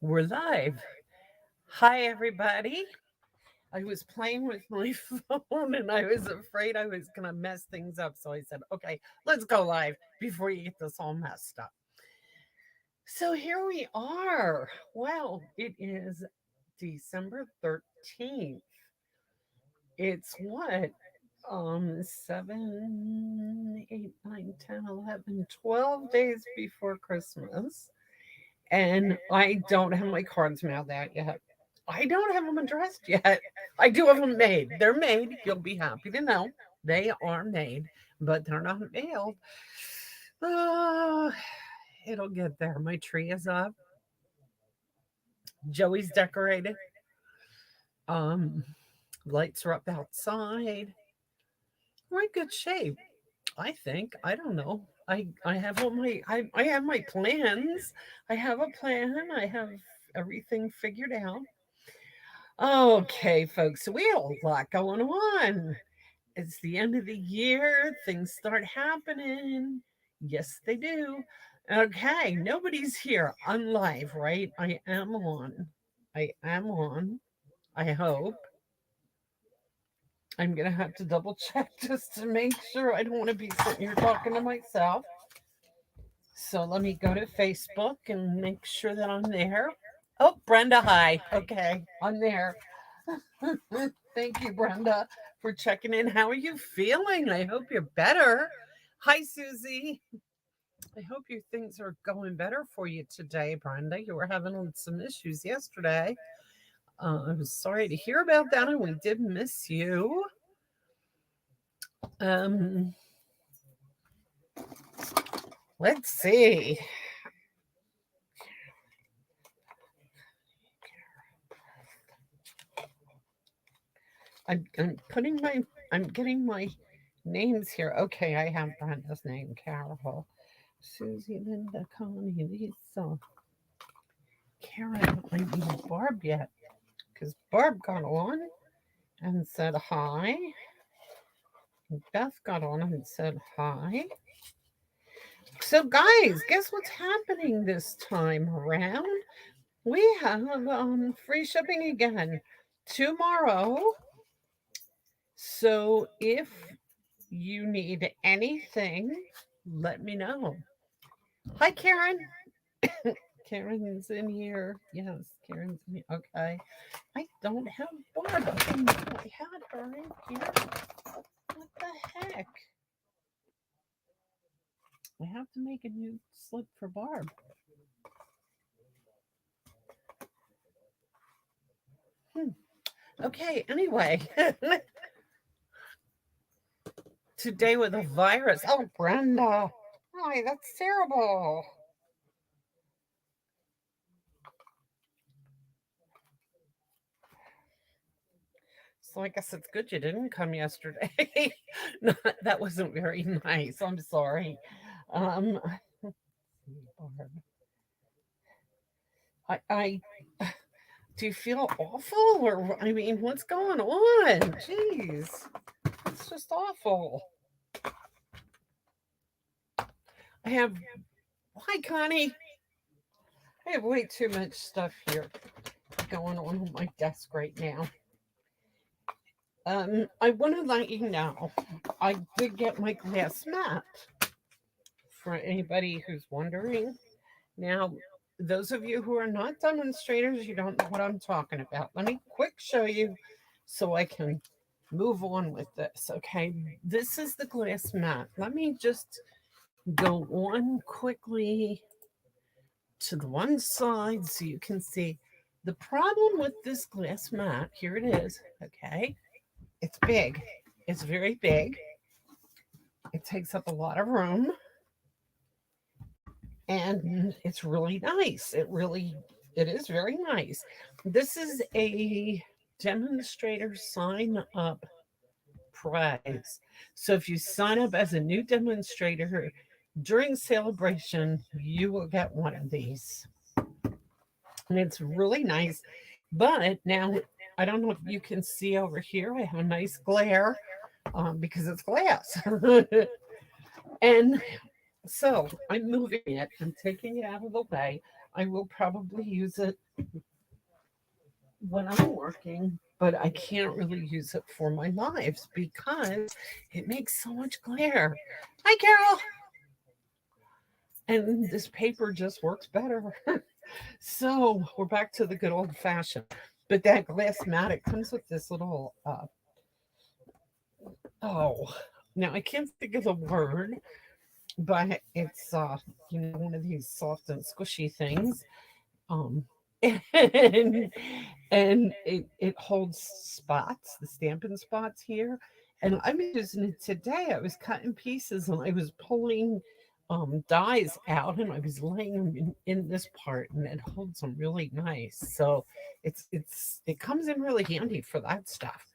We're live. Hi, everybody. I was playing with my phone and I was afraid I was going to mess things up. So I said, okay, let's go live before you get this all messed up. So here we are. Well, it is December 13th. It's what? 7, 8, 9, 10, 11, 12 days before Christmas. And I don't have my cards mailed out yet. I don't have them addressed yet. I do have them made. They're made. You'll be happy to know they are made, but they're not mailed. Oh, it'll get there. My tree is up. Joey's decorated. Um, Lights are up outside. We're in good shape. I think. I don't know. I have all my I have my plans. I have a plan. I have everything figured out. Okay, folks, so we have a lot going on. It's the end of the year, things start happening. Yes, they do. Okay, nobody's here. I'm live, right? I am on. I am on. I hope. I'm going to have to double check just to make sure. I don't want to be sitting here talking to myself. So let me go to Facebook and make sure that I'm there. Oh, Brenda, hi. Okay, I'm there. Thank you, Brenda, for checking in. How are you feeling? I hope you're better. Hi, Susie. I hope your things are going better for you today, Brenda. You were having some issues yesterday. I was sorry to hear about that, and we did miss you. Um, let's see. I'm putting my I'm getting my names here. Okay, I have Brenda's name, Carol, Susie, Linda, Connie, Lisa, Karen. I need Barb yet because Barb got on and said hi. Beth got on and said hi. So, guys, guess what's happening this time around? We have free shipping again tomorrow. So, if you need anything, let me know. Hi, Karen. Karen's in here. Yes, Karen's in here. Okay. I don't have Barb. I didn't know I had her in here. What the heck? I have to make a new slip for Barb. Hmm. Okay, anyway. Today with a virus. Oh, Brenda. Hi, that's terrible. So I guess it's good you didn't come yesterday. No, that wasn't very nice. I'm sorry. Um, Barb. I do you feel awful or I mean, what's going on? Jeez, it's just awful. I have Hi, Connie. I have way too much stuff here going on my desk right now. I want to let you know I did get my glass mat for anybody who's wondering. Now, those of you who are not demonstrators, you don't know what I'm talking about. Let me quick show you so I can move on with this. Okay, this is the glass mat. Let me just go on quickly to the one side so you can see the problem with this glass mat. Here it is. Okay, it's big, it's very big, it takes up a lot of room, and it's really nice. It is very nice. This is a demonstrator sign up prize. So if you sign up as a new demonstrator during celebration, you will get one of these. And it's really nice. But now, I don't know if you can see over here, I have a nice glare because it's glass. And so I'm moving it, I'm taking it out of the way. I will probably use it when I'm working, but I can't really use it for my lives because it makes so much glare. Hi, Carol. And this paper just works better. So we're back to the good old fashioned. But that glass mat, it comes with this little, oh, now I can't think of the word, but it's, one of these soft and squishy things. Um, and it holds spots, the stamping spots here. And I'm using it today. I was cutting pieces and I was pulling dies out and I was laying them in this part and it holds them really nice. So it comes in really handy for that stuff.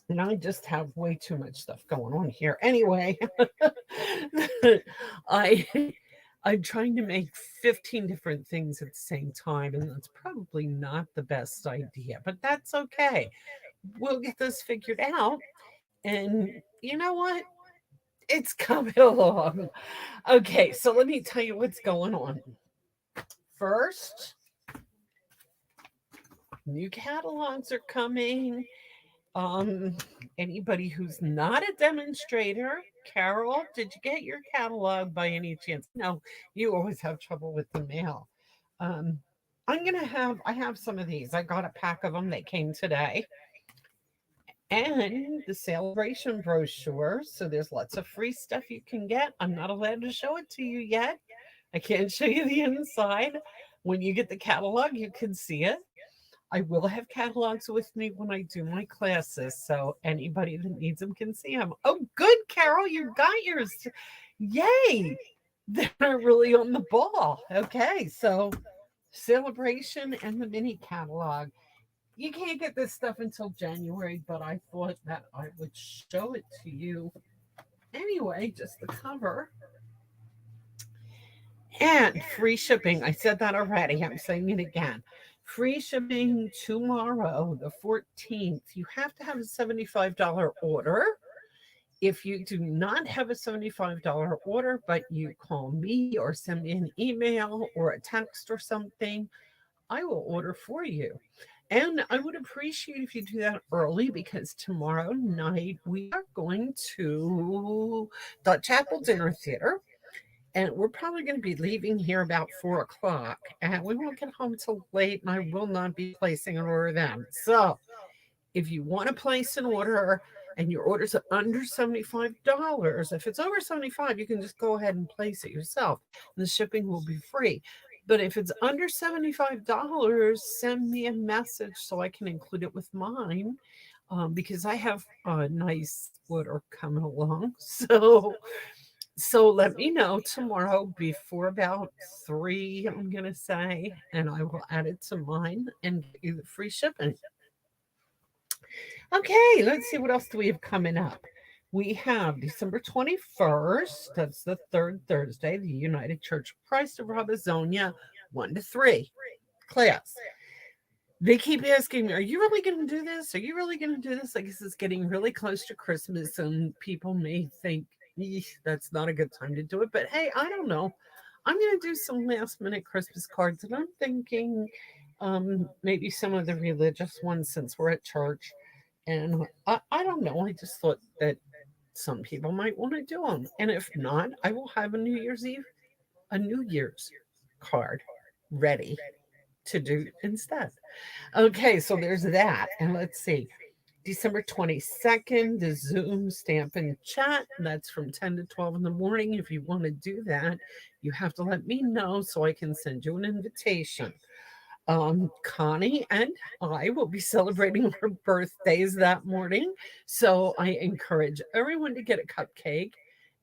And I just have way too much stuff going on here. Anyway, I I'm trying to make 15 different things at the same time, and that's probably not the best idea, but that's okay. We'll get this figured out. And you know what? It's coming along. Okay, so let me tell you what's going on. First, new catalogs are coming. Um, Anybody who's not a demonstrator, Carol, did you get your catalog by any chance? No, you always have trouble with the mail. Um, I have some of these. I got a pack of them. They came today. And the celebration brochure. So there's lots of free stuff you can get. I'm not allowed to show it to you yet. I can't show you the inside. When you get the catalog, you can see it. I will have catalogs with me when I do my classes, so anybody that needs them can see them. Oh, good, Carol, you got yours. Yay! They're really on the ball. Okay, so celebration and the mini catalog. You can't get this stuff until January, but I thought that I would show it to you anyway, just the cover. And free shipping. I said that already. I'm saying it again. Free shipping tomorrow, the 14th. You have to have a $75 order. If you do not have a $75 order, but you call me or send me an email or a text or something, I will order for you. And I would appreciate if you do that early because tomorrow night we are going to the Chapel Dinner Theater and we're probably going to be leaving here about 4 o'clock, and we won't get home till late, and I will not be placing an order then. So, if you want to place an order and your order's under $75, if it's over 75, you can just go ahead and place it yourself. And the shipping will be free. But if it's under $75, send me a message so I can include it with mine. Because I have a nice order coming along. So let me know tomorrow before about 3, I'm going to say, and I will add it to mine and get you the free shipping. Okay, let's see what else do we have coming up. We have December 21st, that's the third Thursday, the United Church of Christ of Robizonia, 1 to 3 class. They keep asking me, are you really going to do this? Are you really going to do this? I guess it's getting really close to Christmas, and people may think, that's not a good time to do it. But hey, I don't know. I'm going to do some last minute Christmas cards, and I'm thinking maybe some of the religious ones since we're at church. And I don't know. I just thought that some people might want to do them. And if not, I will have a New Year's card ready to do instead. Okay, so there's that. And let's see. December 22nd, the Zoom stamp and chat. That's from 10 to 12 in the morning. If you want to do that, you have to let me know so I can send you an invitation. Connie and I will be celebrating our birthdays that morning. So I encourage everyone to get a cupcake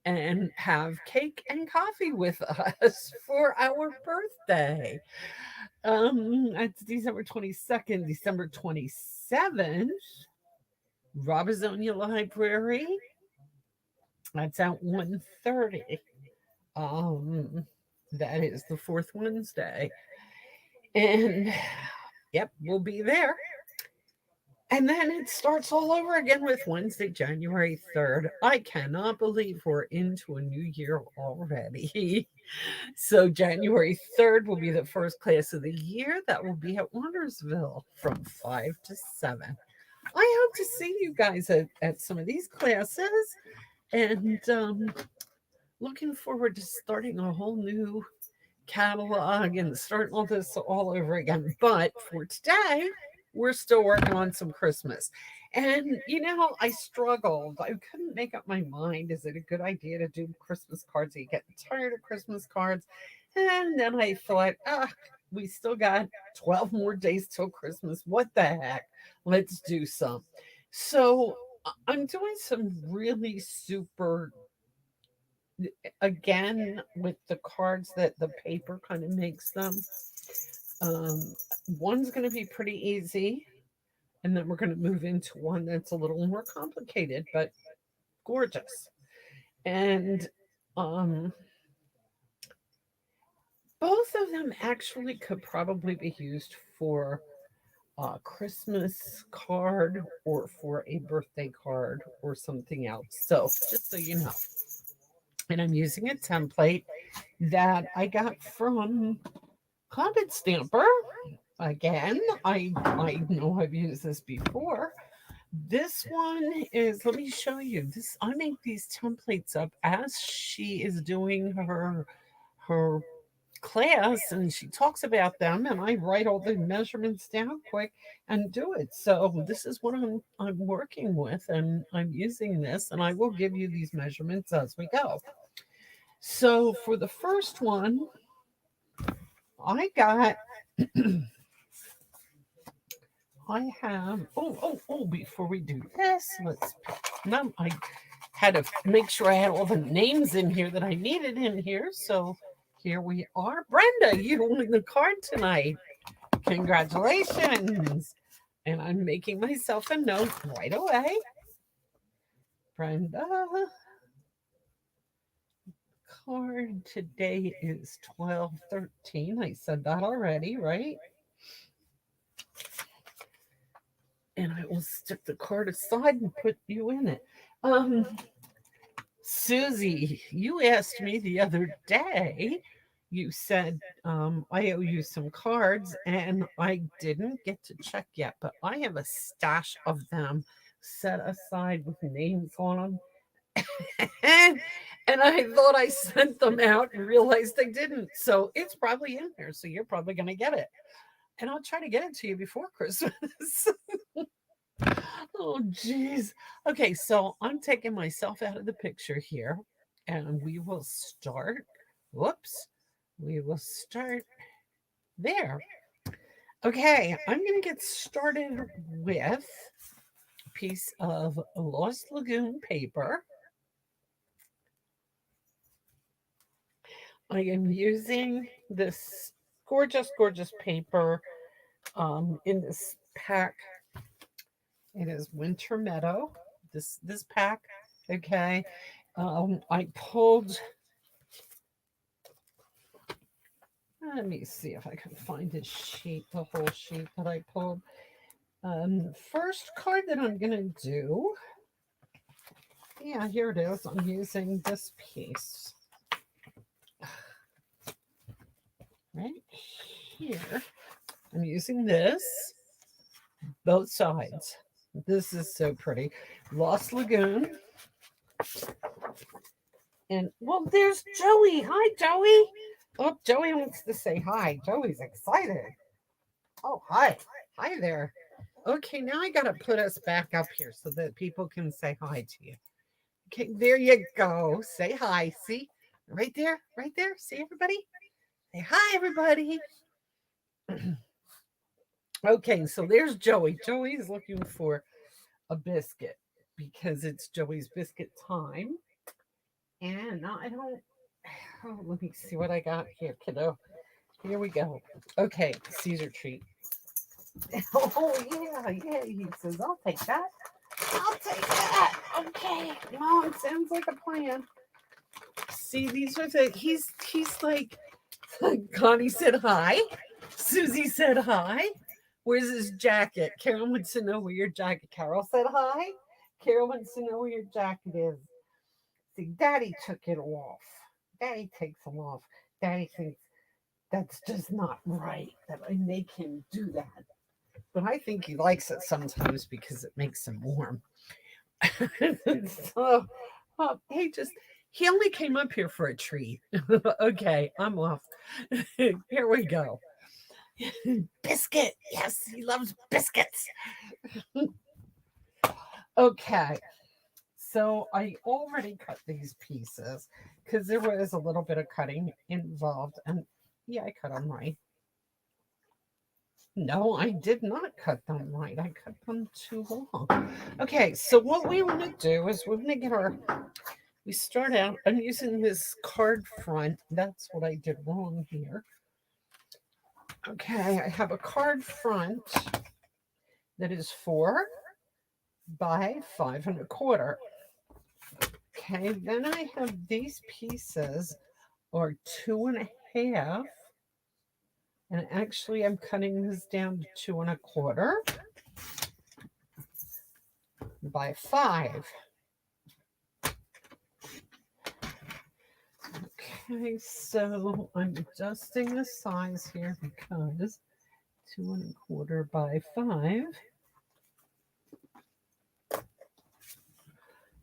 and have cake and coffee with us for our birthday. That's December 22nd, December 27th, Robizonia Library. That's at 1:30. Um, that is the fourth Wednesday. And yep, we'll be there. And then it starts all over again with Wednesday, January 3rd. I cannot believe we're into a new year already. So, January 3rd will be the first class of the year. That will be at Wandersville from 5 to 7. I hope to see you guys at some of these classes and looking forward to starting a whole new catalog and starting all this all over again. But for today, we're still working on some Christmas. And I struggled. I couldn't make up my mind. Is it a good idea to do Christmas cards? Are you getting tired of Christmas cards? And then I thought, we still got 12 more days till Christmas. What the heck? Let's do some. So I'm doing some really super, again, with the cards that the paper kind of makes them. Um, One's going to be pretty easy, and then we're going to move into one that's a little more complicated, but gorgeous. And um, both of them actually could probably be used for a Christmas card or for a birthday card or something else. So, just so you know. And I'm using a template that I got from Carpet Stamper. Again, I know I've used this before. This one is, let me show you. This I make these templates up as she is doing her class and she talks about them and I write all the measurements down quick and do it. So this is what I'm working with and I'm using this and I will give you these measurements as we go. So for the first one, I got I have before we do this, let's no I had to make sure I had all the names in here that I needed in here. So here we are. Brenda, you won the card tonight. Congratulations. And I'm making myself a note right away. Brenda, card today is 12/13. I said that already, right? And I will stick the card aside and put you in it. Susie, you asked me the other day, you said, I owe you some cards, and I didn't get to check yet, but I have a stash of them set aside with names on them. and I thought I sent them out and realized I didn't. So it's probably in there. So you're probably going to get it. And I'll try to get it to you before Christmas. Oh, geez. Okay, so I'm taking myself out of the picture here, and we will start. Whoops. We will start there. Okay, I'm going to get started with a piece of Lost Lagoon paper. I am using this gorgeous, gorgeous paper in this pack. It is Winter Meadow. This pack, okay. I pulled. Let me see if I can find this sheet, the whole sheet that I pulled. First card that I'm gonna do. Yeah, here it is. I'm using this piece right here. I'm using this both sides. This is so pretty. Lost Lagoon. And well, there's Joey. Hi, Joey. Oh, Joey wants to say hi. Joey's excited. Oh, hi. Hi there. Okay, now I got to put us back up here so that people can say hi to you. Okay, there you go. Say hi. See? Right there. Right there. See everybody? Say hi, everybody. Okay, so there's Joey. Joey's looking for a biscuit because it's Joey's biscuit time. And I don't, let me see what I got here, kiddo. Here we go. Okay, Caesar treat. Oh, yeah. He says, I'll take that. I'll take that. Okay. Mom, sounds like a plan. See, these are he's like, Connie said hi. Susie said hi. Where's his jacket? Carol wants to know where your jacket. Carol said hi. Carol wants to know where your jacket is. See, Daddy took it off. Daddy takes them off. Daddy thinks that's just not right that I make him do that. But I think he likes it sometimes because it makes him warm. So, he only came up here for a treat. Okay, I'm off. Here we go. Biscuit. Yes, he loves biscuits. Okay. So I already cut these pieces because there was a little bit of cutting involved. And yeah, I cut them right. No, I did not cut them right. I cut them too long. Okay, so what we want to do is we're going to we start out, I'm using this card front. That's what I did wrong here. Okay, I have a card front that is 4 by 5 1/4. Okay, then I have these pieces are 2 1/2. And actually, I'm cutting this down to 2 1/4 by 5. Okay, so I'm adjusting the size here because 2 1/4 by 5,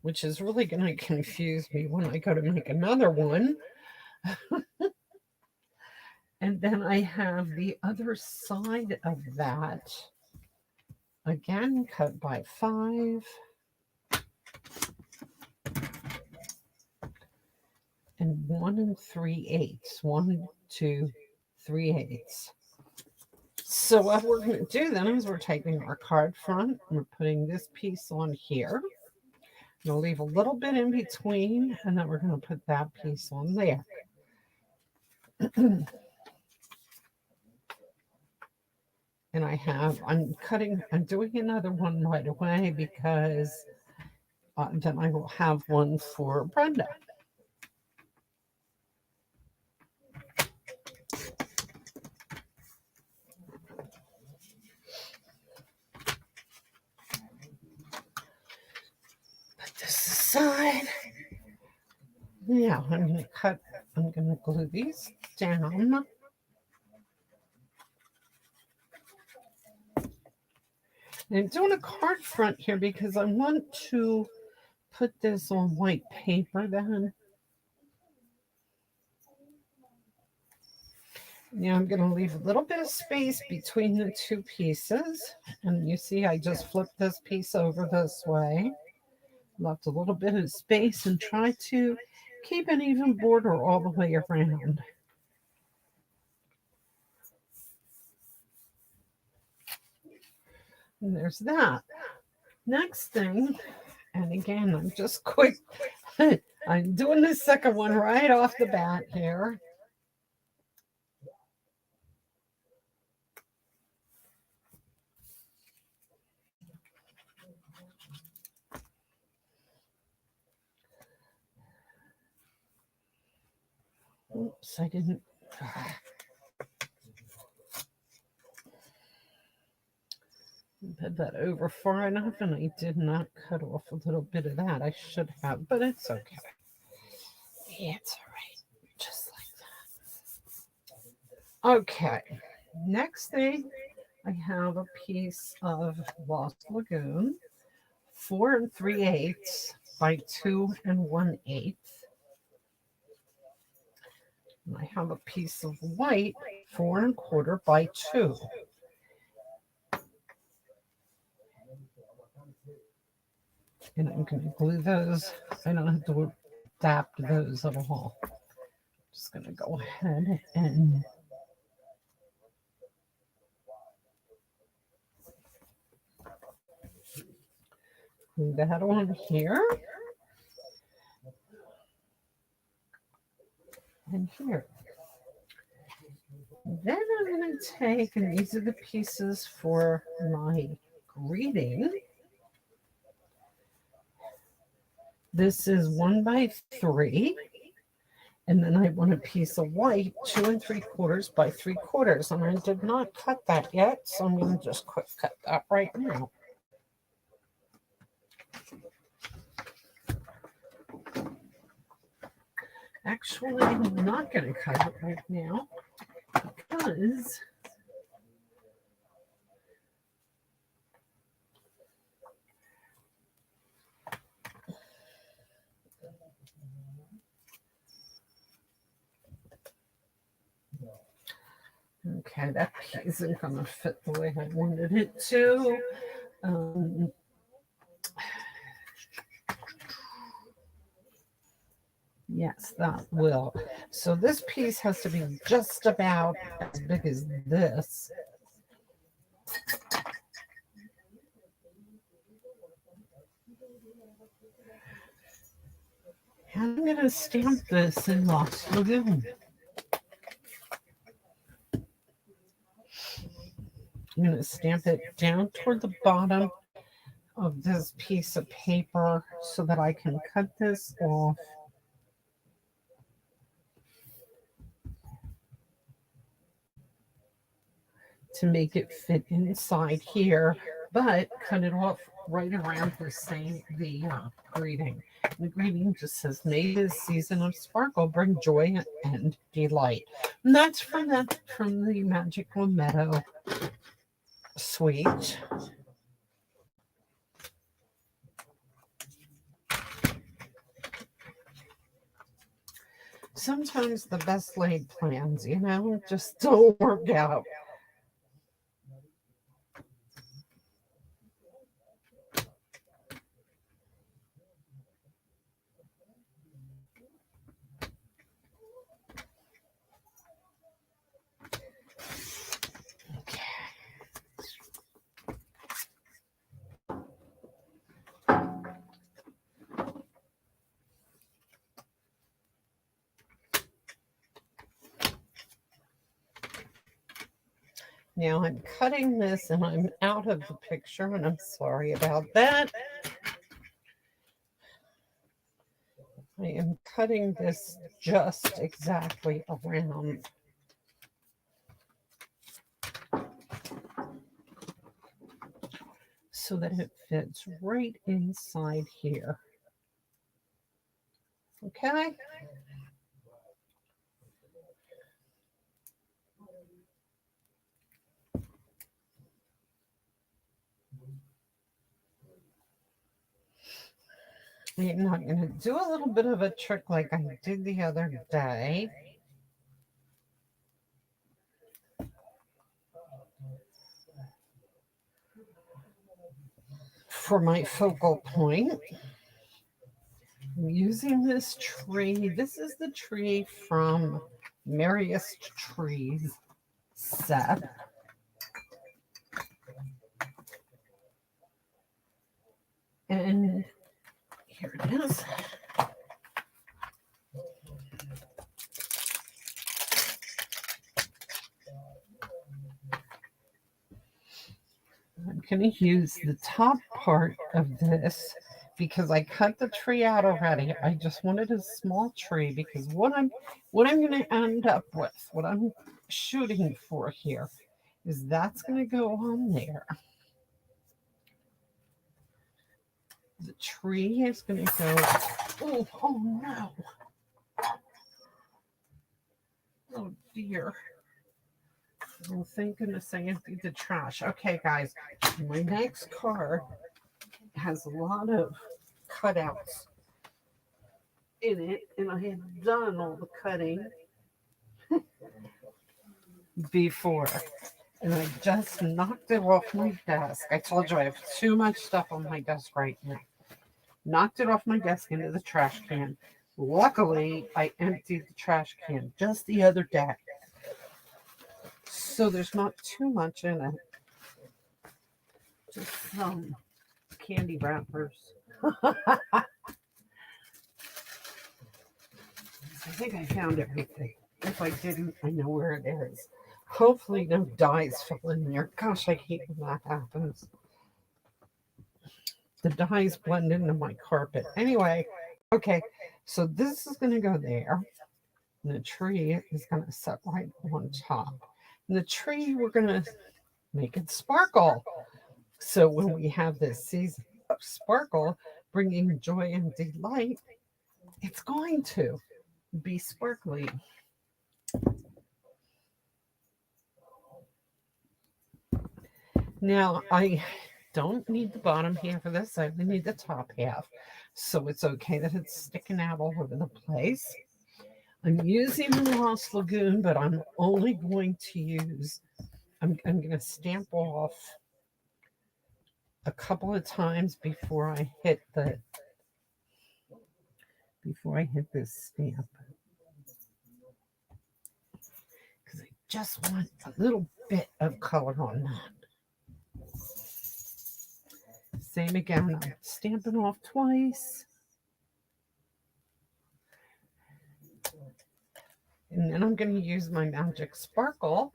which is really going to confuse me when I go to make another one. And then I have the other side of that, again, cut by 5. And 1 3/8. 1, 2, 3/8. So what we're going to do then is we're taking our card front and we're putting this piece on here. We'll leave a little bit in between, and then we're going to put that piece on there. And I'm doing another one right away because then I will have one for Brenda. Put this aside. Now I'm going to glue these down. And I'm doing a card front here because I want to put this on white paper then. Now I'm going to leave a little bit of space between the two pieces. And you see I just flipped this piece over this way. Left a little bit of space and try to keep an even border all the way around. And there's that. Next thing, and again, I'm just quick. I'm doing the second one right off the bat here. Oops, I didn't. Put that over far enough, and I did not cut off a little bit of that. I should have, but it's okay. It's all right, just like that. Okay, next thing, I have a piece of Lost Lagoon, 4 3/8 by 2 1/8. And I have a piece of white, 4 1/4 by 2. And I'm going to glue those. I don't have to adapt those at all. I'm just going to go ahead and glue that on here. And here. Then I'm going to take, and these are the pieces for my greeting. This is 1 by 3, And then I want a piece of white, 2 3/4 by 3/4. And I did not cut that yet, so I'm going to just quick cut that right now. Actually, I'm not going to cut it right now because okay, that piece isn't going to fit the way I wanted it to. Um, yes, that will. So this piece has to be just about as big as this. And I'm going to stamp this in Lost Lagoon. I'm going to stamp it down toward the bottom of this piece of paper so that I can cut this off. To make it fit inside here, but cut it off right around the greeting. The greeting just says, "May this season of sparkle bring joy and delight." And that's from the Magical Meadow suite. Sometimes the best laid plans, just don't work out. Now I'm cutting this and I'm out of the picture, and I'm sorry about that. I am cutting this just exactly around. So that it fits right inside here. Okay? I'm not going to do a little bit of a trick like I did the other day. For my focal point, I'm using this tree. This is the tree from Merriest Trees set. And here it is. I'm going to use the top part of this because I cut the tree out already. I just wanted a small tree because what I'm going to end up with, what I'm shooting for here, is that's going to go on there. The tree is going to go. Oh no! Oh dear! Oh, thank goodness I emptied the trash. Okay, guys, my next card has a lot of cutouts in it, and I have done all the cutting before, and I just knocked it off my desk. I told you I have too much stuff on my desk right now. Knocked it off my desk into the trash can. Luckily, I emptied the trash can just the other day, so there's not too much in it. Just some candy wrappers. I think I found everything. If I didn't, I know where it is. Hopefully no dyes fell in there. Gosh, I hate when that happens. The dyes blend into my carpet. Anyway, okay, so this is going to go there. And the tree is going to sit right on top. And the tree, we're going to make it sparkle. So when we have this season of sparkle bringing joy and delight, it's going to be sparkly. Now, I don't need the bottom half of this, I only need the top half. So it's okay that it's sticking out all over the place. I'm using the Lost Lagoon, but I'm only going to use, I'm going to stamp off a couple of times before I hit this stamp. Because I just want a little bit of color on that. Same again, I'm stamping off twice. And then I'm going to use my Magic Sparkle.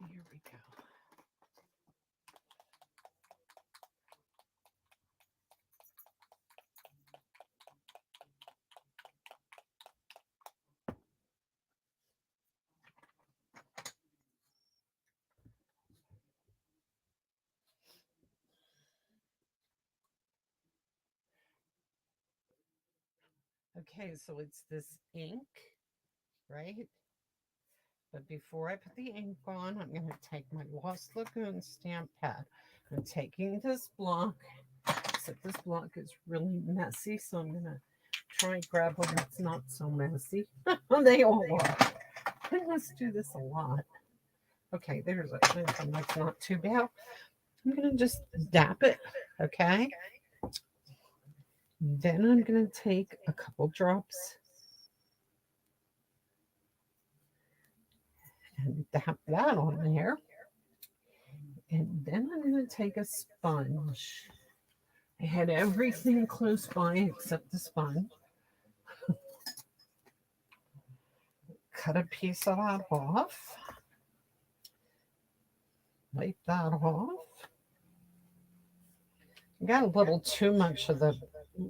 Here we go. Okay, so it's this ink, right? But before I put the ink on, I'm going to take my Lost Lagoon stamp pad. I'm taking this block, except this block is really messy, so I'm going to try and grab one that's not so messy. They all are. I must do this a lot. Okay, there's one that's not too bad. I'm going to just dap it, okay? Then I'm going to take a couple drops and dap that on there. And then I'm going to take a sponge. I had everything close by except the sponge. Cut a piece of that off. Wipe that off. Got a little too much of the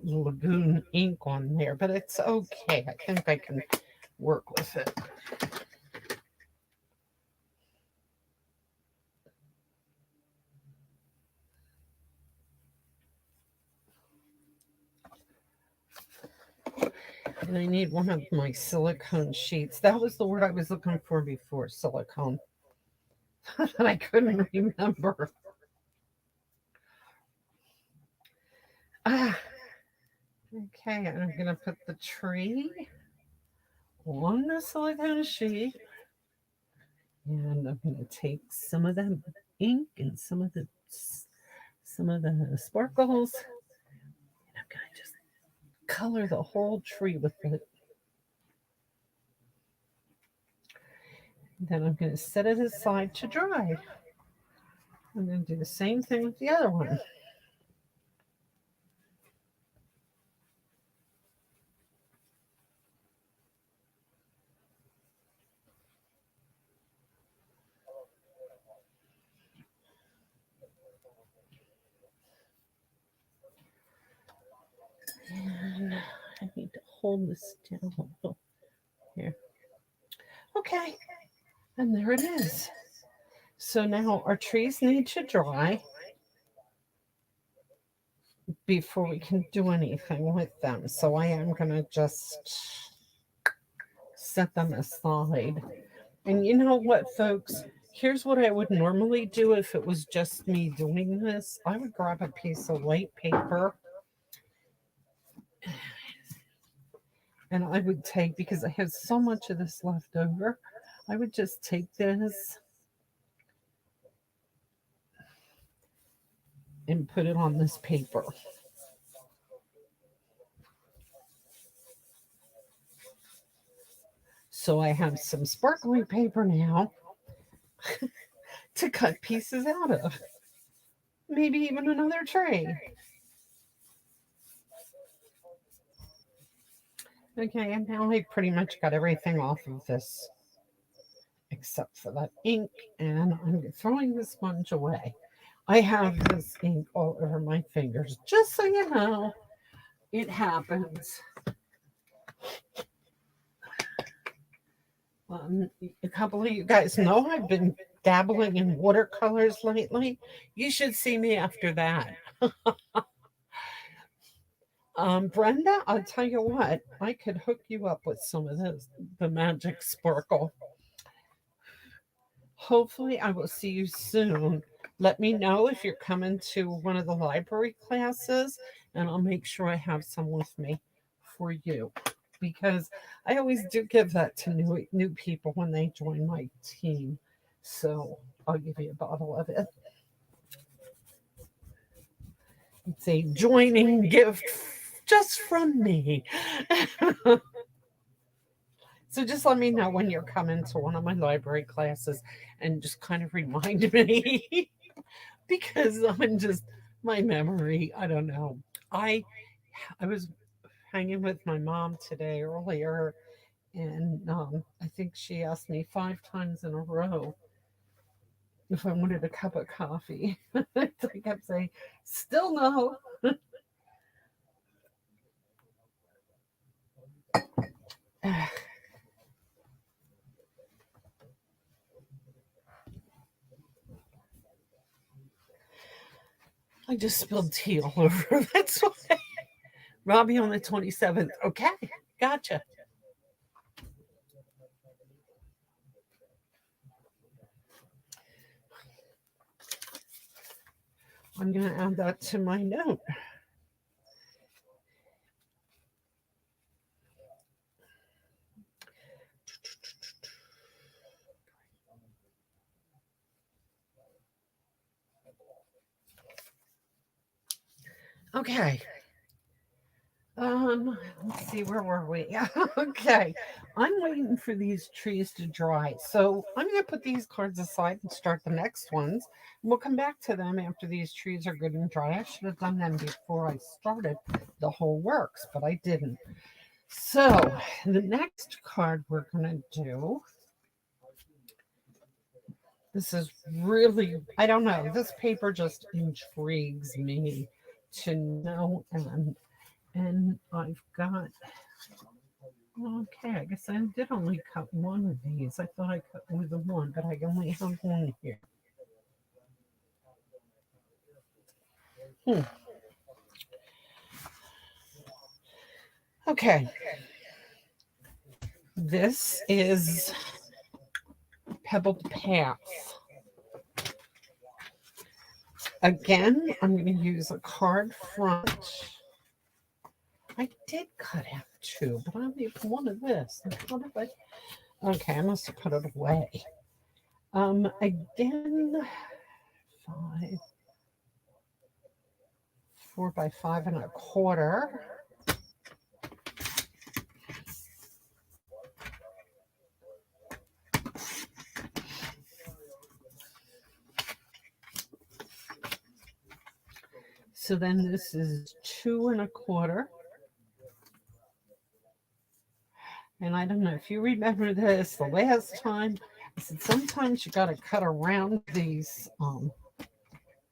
lagoon ink on there, but it's okay. I think I can work with it. And I need one of my silicone sheets. That was the word I was looking for before, silicone. That I couldn't remember. Ah, okay, I'm going to put the tree on the silicone sheet. And I'm going to take some of the ink and some of the sparkles. And I'm going to just color the whole tree with it. Then I'm going to set it aside to dry. I'm going to do the same thing with the other one. And I need to hold this down a little here. Okay, and there it is. So now our trees need to dry before we can do anything with them. So I am going to just set them aside. And you know what, folks? Here's what I would normally do if it was just me doing this. I would grab a piece of white paper and I would take, because I have so much of this left over, I would just take this and put it on this paper. So I have some sparkly paper now to cut pieces out of. Maybe even another tree. Okay, and now I pretty much got everything off of this except for that ink, and I'm throwing the sponge away. I have this ink all over my fingers, just so you know. It happens. A couple of you guys know I've been dabbling in watercolors lately. You should see me after that. Brenda, I'll tell you what, I could hook you up with some of this, the magic sparkle. Hopefully, I will see you soon. Let me know if you're coming to one of the library classes, and I'll make sure I have some with me for you. Because I always do give that to new people when they join my team. So I'll give you a bottle of it. It's a joining gift just from me. So just let me know when you're coming to one of my library classes and just kind of remind me because I'm just my memory, I don't know. I I was hanging with my mom today earlier and I think she asked me 5 times in a row if I wanted a cup of coffee. I kept saying, still no. I just spilled tea all over. That's why. Robbie on the 27th. Okay, gotcha. I'm going to add that to my note. Okay. Let's see, where were we? Okay. I'm waiting for these trees to dry. So I'm going to put these cards aside and start the next ones. We'll come back to them after these trees are good and dry. I should have done them before I started the whole works, but I didn't. So the next card we're going to do, this is really, I don't know, this paper just intrigues me to know. And I've got, okay, I guess I did only cut one of these. I thought I cut with the one, but I only have one here. Hmm. Okay, this is Pebbled Path. Again, I'm going to use a card front. I did cut out two, but I only have one of this. How did I? Okay, I must have put it away. Again, five, 4 by 5 1/4. So then this is 2 1/4. And I don't know if you remember this the last time. I said sometimes you got to cut around these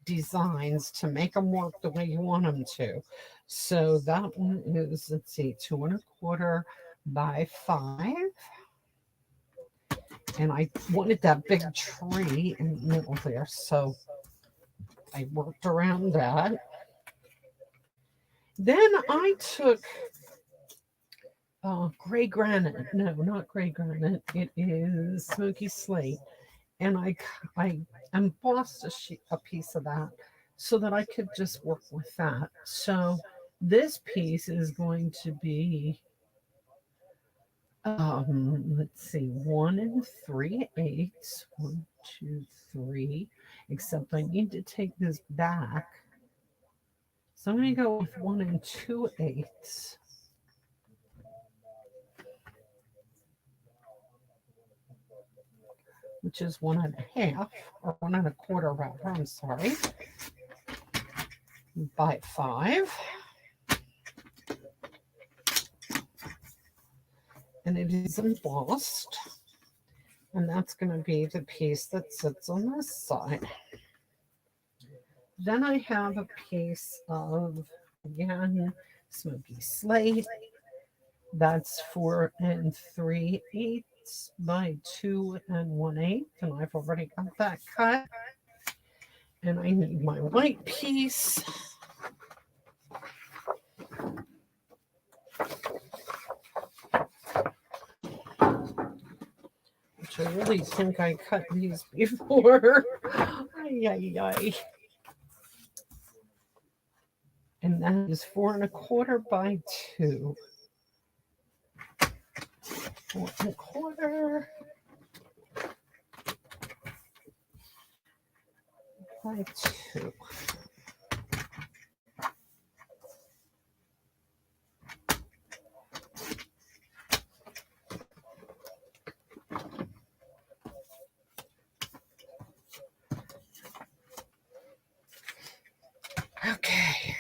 designs to make them work the way you want them to. So that one is, let's see, 2 1/4 by 5. And I wanted that big tree in the middle there. So I worked around that. Then I took gray granite. No, not gray granite. It is smoky slate. And I embossed a piece of that so that I could just work with that. So this piece is going to be, let's see, 1 3/8. 1 2 3. Except I need to take this back. So I'm going to go with 1 2/8. Which is 1 1/2 or 1 1/4 rather, I'm sorry, by 5. and it is embossed. And that's going to be the piece that sits on this side. Then I have a piece of, again, smoky slate. That's 4 3/8 by 2 1/8. And I've already got that cut. And I need my white piece. Which I really think I cut these before. Ay, ay, ay. And that is 4 1/4 by 2. 4 1/4 by 2. Okay.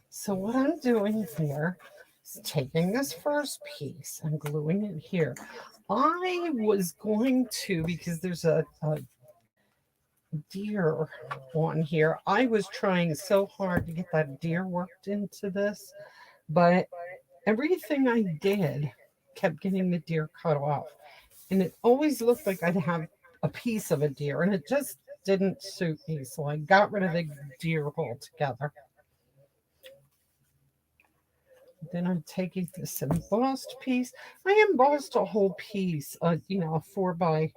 So what I'm doing here is taking this first piece and gluing it here. I was going to, because there's a deer on here, I was trying so hard to get that deer worked into this, but everything I did kept getting the deer cut off. And it always looked like I'd have a piece of a deer, and it just didn't suit me. So I got rid of the deer altogether. Then I'm taking this embossed piece. I embossed a whole piece, a 4 by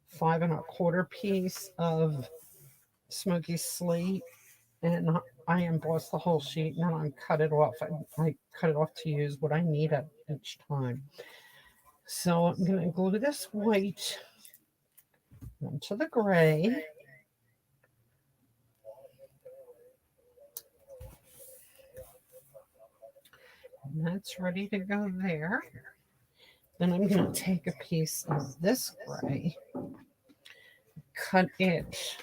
5 1/4 piece of smoky slate, and I embossed the whole sheet, and then I cut it off. I cut it off to use what I need at each time. So I'm going to glue this white onto the gray. And that's ready to go there. Then I'm going to take a piece of this gray, cut it,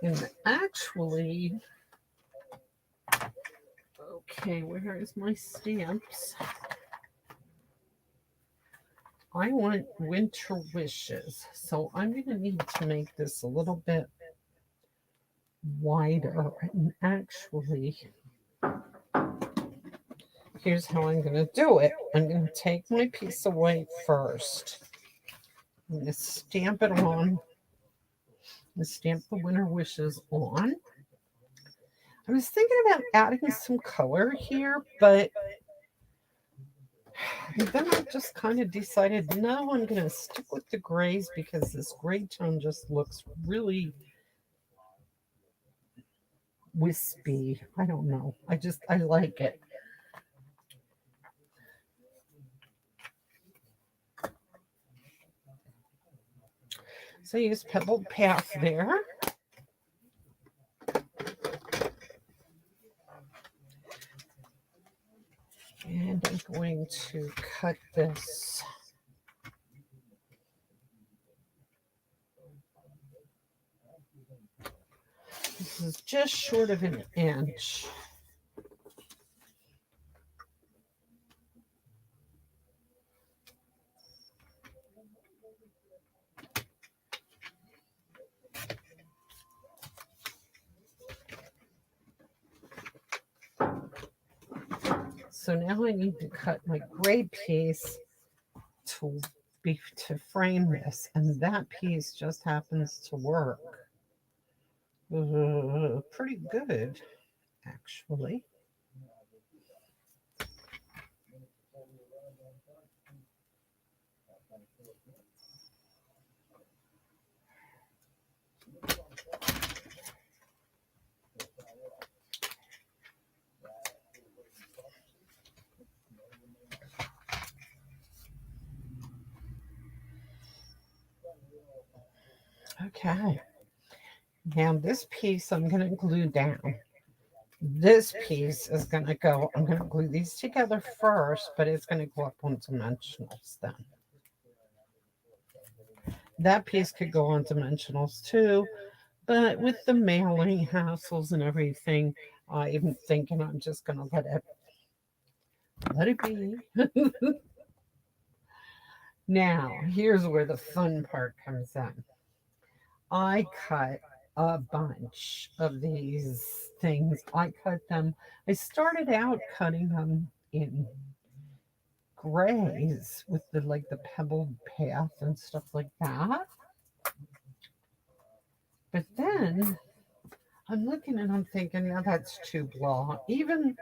and actually, okay, where is my stamps? I want winter wishes, so I'm going to need to make this a little bit wider. And actually, here's how I'm going to do it. I'm going to take my piece of white first. I'm going to stamp it on. Stamp the winter wishes on. I was thinking about adding some color here, but then I just kind of decided, no, I'm going to stick with the grays because this gray tone just looks really wispy. I don't know. I like it. So I use Pebbled Path there. And I'm going to cut this. This is just short of an inch. So now I need to cut my gray piece to frame this, and that piece just happens to work pretty good, actually. Okay. Now this piece I'm going to glue down. This piece is going to go, I'm going to glue these together first, but it's going to go up on dimensionals then. That piece could go on dimensionals too, but with the mailing hassles and everything, I'm thinking I'm just going to let it be. Now, here's where the fun part comes in. I cut a bunch of these things. I cut them. I started out cutting them in grays with the like the pebbled path and stuff like that. But then I'm looking and I'm thinking, yeah, that's too blah. Even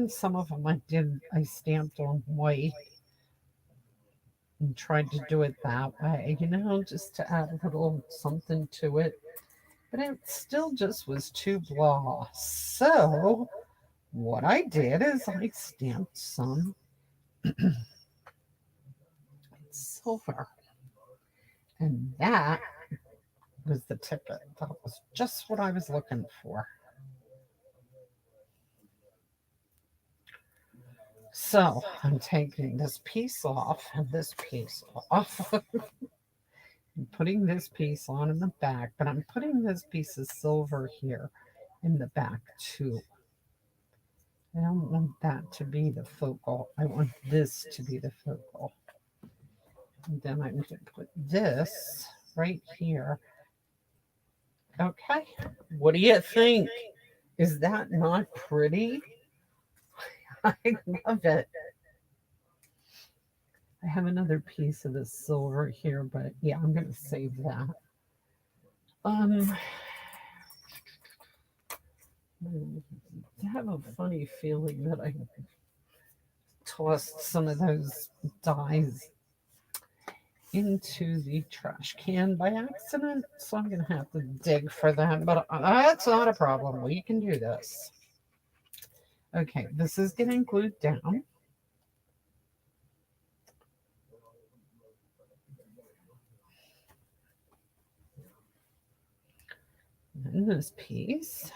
some of them I stamped on white and tried to do it that way, just to add a little something to it. But it still just was too blah. So what I did is I stamped some silver. And that was the ticket. That was just what I was looking for. So I'm taking this piece off and this piece off. I'm putting this piece on in the back, but I'm putting this piece of silver here in the back too. I don't want that to be the focal. I want this to be the focal. And then I'm going to put this right here. Okay, what do you think? Is that not pretty? I love it. I have another piece of the silver here, but yeah, I'm going to save that. I have a funny feeling that I tossed some of those dies into the trash can by accident, so I'm going to have to dig for them, but that's not a problem. We can do this. Okay, this is getting glued down. And this piece.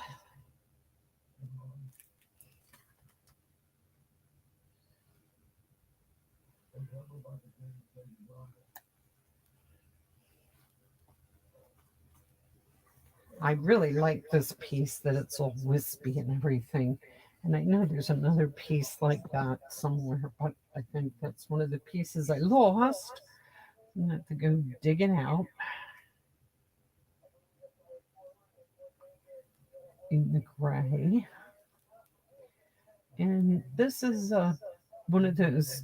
I really like this piece that it's all wispy and everything. And I know there's another piece like that somewhere, but I think that's one of the pieces I lost. I'm going to have to go dig it out in the gray. And this is one of those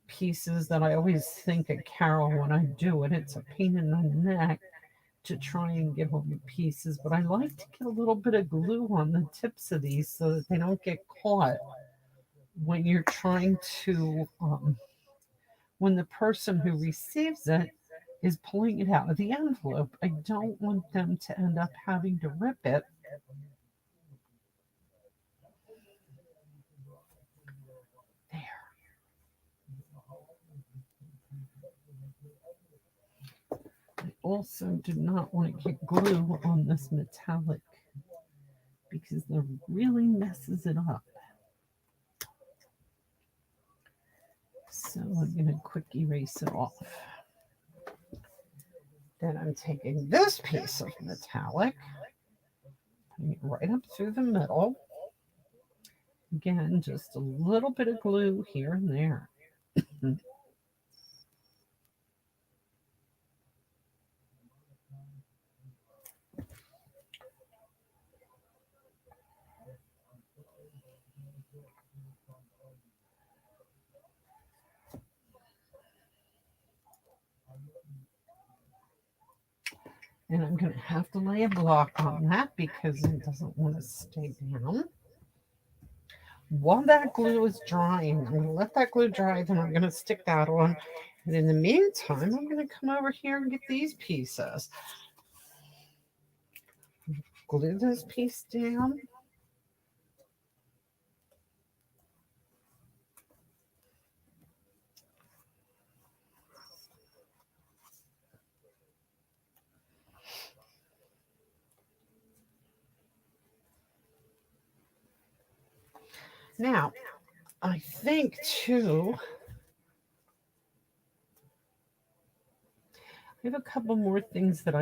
pieces that I always think of Carol when I do it. It's a pain in the neck to try and get all the pieces, but I like to get a little bit of glue on the tips of these so that they don't get caught when you're trying to, when the person who receives it is pulling it out of the envelope. I don't want them to end up having to rip it. There. I also do not want to get glue on this metallic because that really messes it up. So I'm going to quick erase it off. Then I'm taking this piece of metallic, putting it right up through the middle. Again, just a little bit of glue here and there. And I'm going to have to lay a block on that because it doesn't want to stay down. While that glue is drying, I'm going to let that glue dry, then I'm going to stick that on. And in the meantime, I'm going to come over here and get these pieces. Glue this piece down. Now, I think too, I have a couple more things that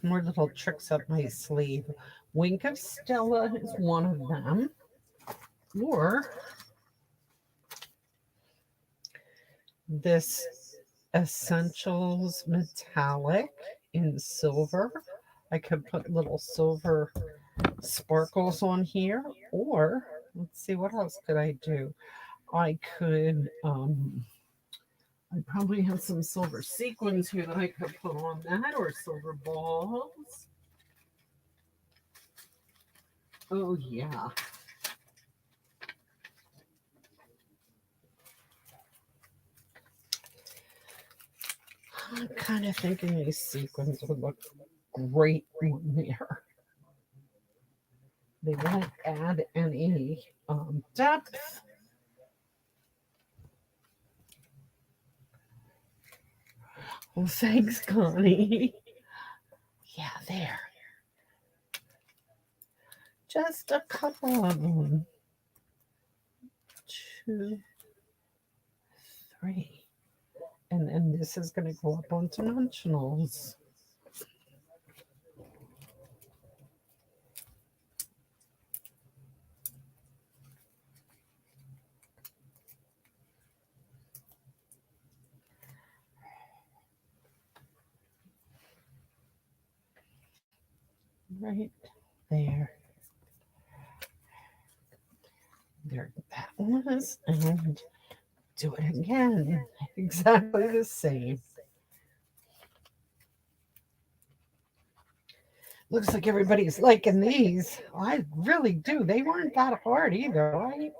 more little tricks up my sleeve. Wink of Stella is one of them. Or this Essentials Metallic in silver. I could put little silver sparkles on here, or let's see, what else could I do? I could, I probably have some silver sequins here that I could put on that, or silver balls. Oh, yeah. I'm kind of thinking these sequins would look great on there. They won't add any depth. Well, thanks, Connie. Yeah, there. Just a couple of them. 2, 3. And then this is going to go up on dimensionals. Right there. There that was. And do it again. Exactly the same. Looks like everybody's liking these. I really do. They weren't that hard either, right?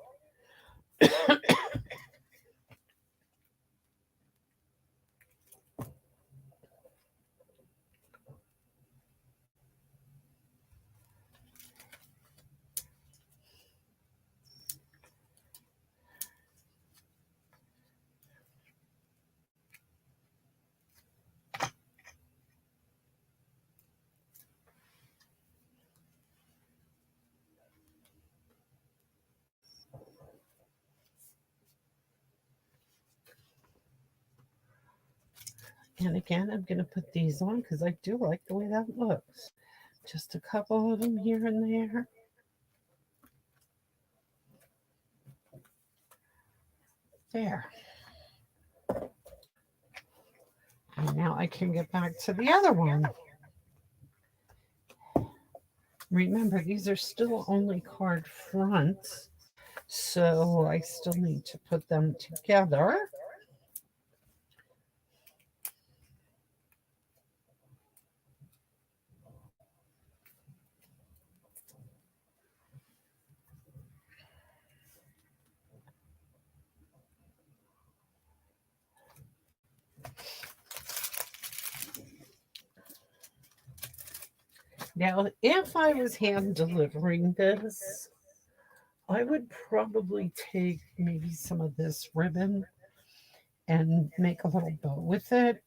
And again, I'm going to put these on because I do like the way that looks. Just a couple of them here and there. There. And now I can get back to the other one. Remember, these are still only card fronts, so I still need to put them together. Now, if I was hand delivering this, I would probably take maybe some of this ribbon and make a little bow with it.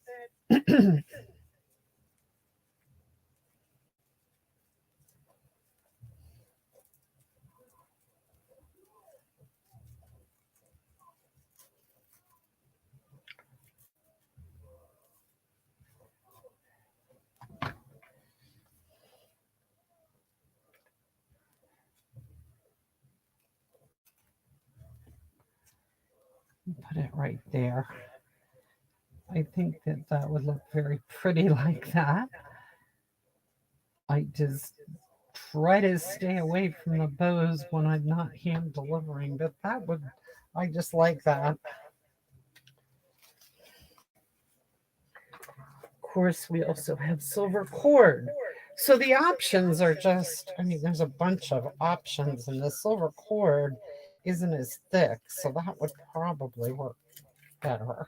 Put it right there. I think that that would look very pretty like that. I just try to stay away from the bows when I'm not hand delivering, but that would, I just like that. Of course, we also have silver cord. So the options are just, I mean, there's a bunch of options, and the silver cord isn't as thick, so that would probably work better.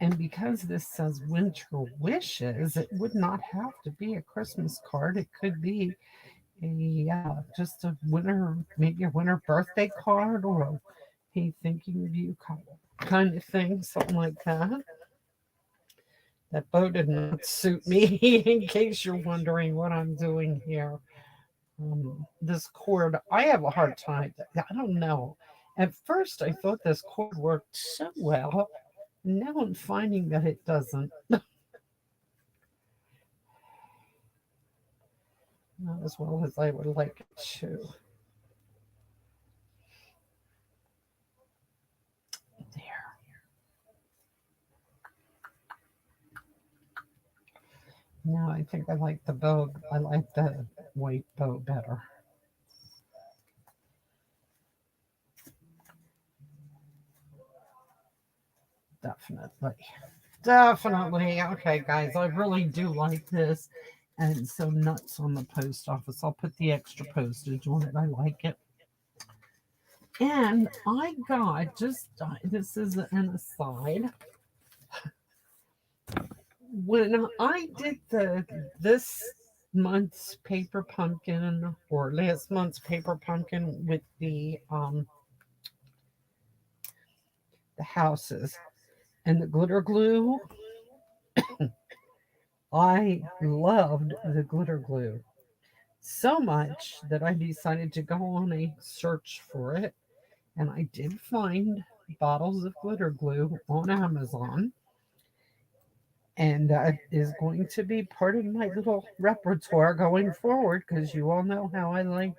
And because this says winter wishes, it would not have to be a Christmas card. It could be a just a winter, maybe a winter birthday card, or a hey thinking of you kind of thing, something like that. That bow did not suit me, in case you're wondering what I'm doing here. This cord, I have a hard time. I don't know. At first, I thought this cord worked so well. Now I'm finding that it doesn't. Not as well as I would like it to. There. Now I think I like the bow. I like the white bow better. Definitely. Definitely. Okay, guys, I really do like this. And so nuts on the post office. I'll put the extra postage on it. I like it. And I got just this is an aside. When I did the this month's paper pumpkin or last month's paper pumpkin with the houses and the glitter glue, I loved the glitter glue so much that I decided to go on a search for it, and I did find bottles of glitter glue on Amazon, and that is going to be part of my little repertoire going forward because you all know how I like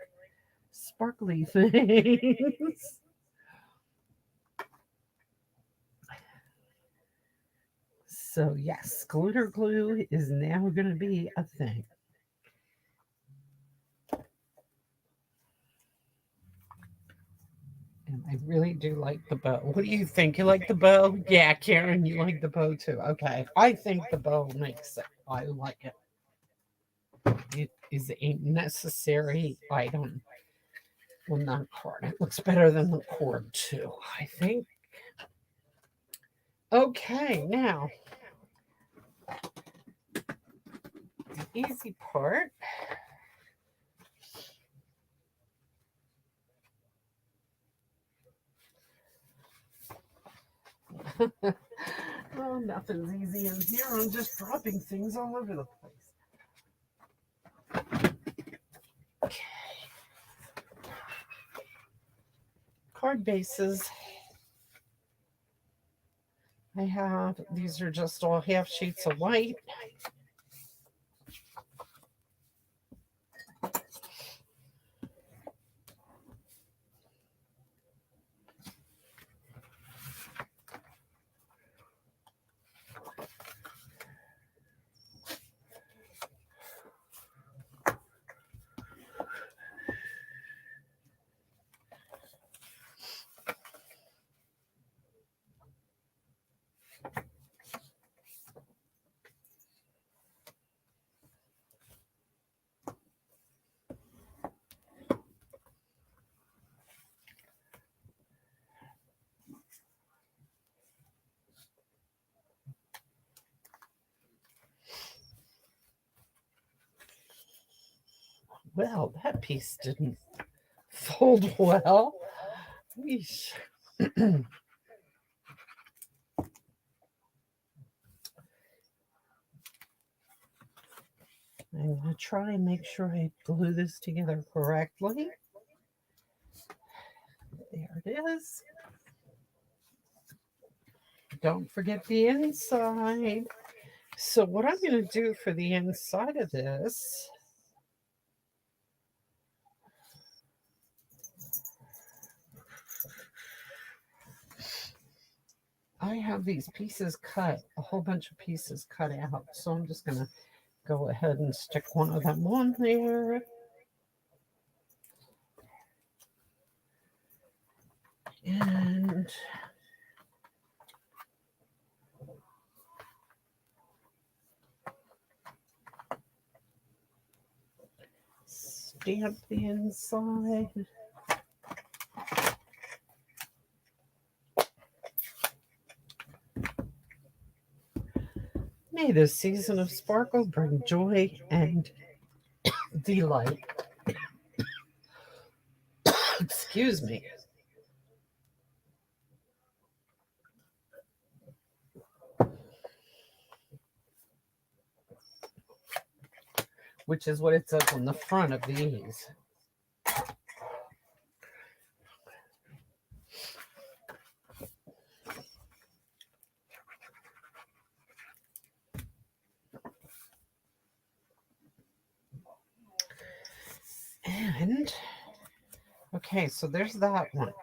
sparkly things. So, yes, glitter glue is now going to be a thing. And I really do like the bow. What do you think? You like the bow? Yeah, Karen, you like the bow too. Okay. I think the bow makes it. I like it. It is a necessary item on that card. It looks better than the cord too, I think. Okay, now the easy part. Oh, nothing's easy in here. I'm just dropping things all over the place. Okay. Card bases. I have, these are just all half sheets of white. Well, that piece didn't fold well. Yeesh. I'm going to try and make sure I glue this together correctly. There it is. Don't forget the inside. So what I'm going to do for the inside of this, I have these pieces cut, a whole bunch of pieces cut out. So I'm just going to go ahead and stick one of them on there. And stamp the inside. May this season of sparkle bring joy and delight. Excuse me. Which is what it says on the front of these. And okay, so there's that one.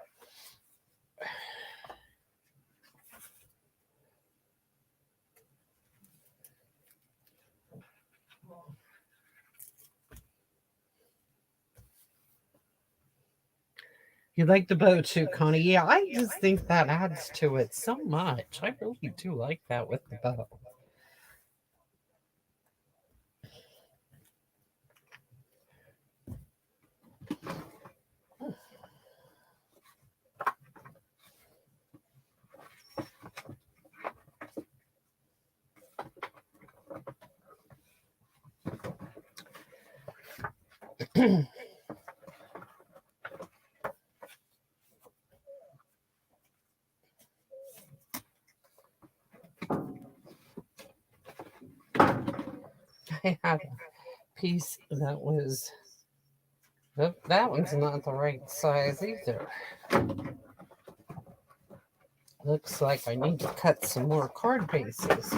You like the bow too, Connie? Yeah, I just think that adds to it so much. I really do like that with the bow. I had a piece that was. Oh, that one's not the right size either. Looks like I need to cut some more card bases.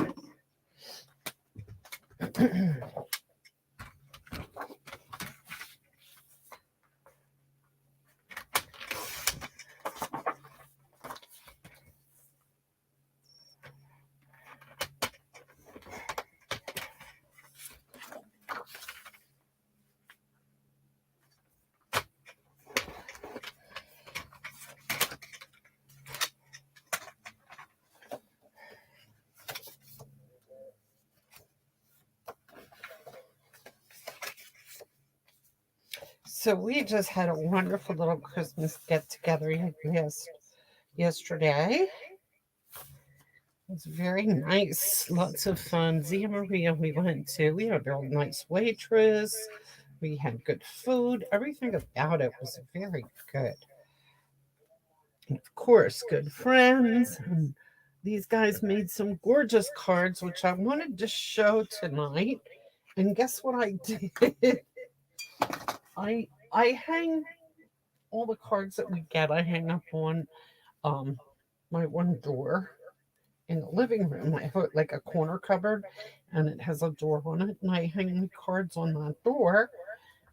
So we just had a wonderful little Christmas get together yesterday. It was very nice, lots of fun. Zia Maria, we went to. We had a real nice waitress. We had good food. Everything about it was very good. And of course, good friends. And these guys made some gorgeous cards, which I wanted to show tonight. And guess what I did? I hang all the cards that we get. I hang up on um my one door in the living room. I have like a corner cupboard, and it has a door on it, and I hang my cards on that door.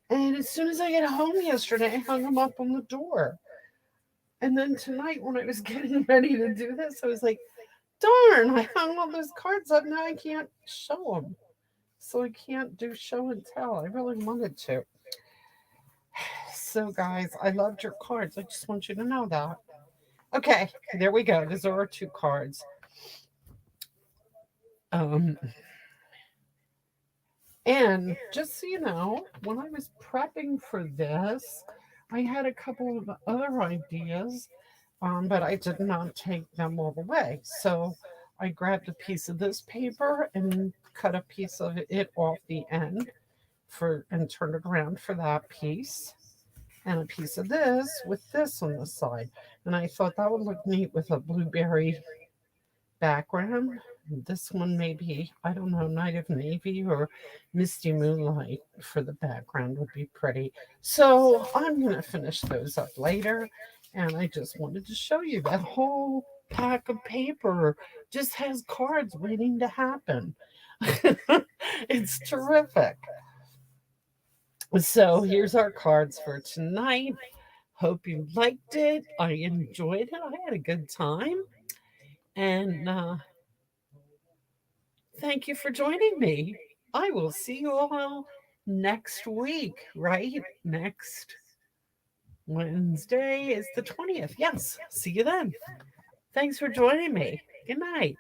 And as soon as I get home yesterday, I hung them up on the door. And then tonight, when I was getting ready to do this, I was like, darn, I hung all those cards up. Now I can't show them. So I can't do show and tell. I really wanted to. So, guys, I loved your cards. I just want you to know that. Okay, there we go. These are our two cards. Um, and just so you know, when I was prepping for this, I had a couple of other ideas, but I did not take them all the way. So I grabbed a piece of this paper and cut a piece of it off the end for and turned it around for that piece, and a piece of this with this on the side. And I thought that would look neat with a blueberry background. This one maybe, I don't know, Night of Navy or Misty Moonlight for the background would be pretty. So I'm going to finish those up later. And I just wanted to show you that whole pack of paper just has cards waiting to happen. It's terrific. So here's our cards for tonight. Hope you liked it. I enjoyed it. I had a good time. And thank you for joining me. I will see you all next week, right? Next Wednesday is the 20th. Yes. See you then. Thanks for joining me. Good night.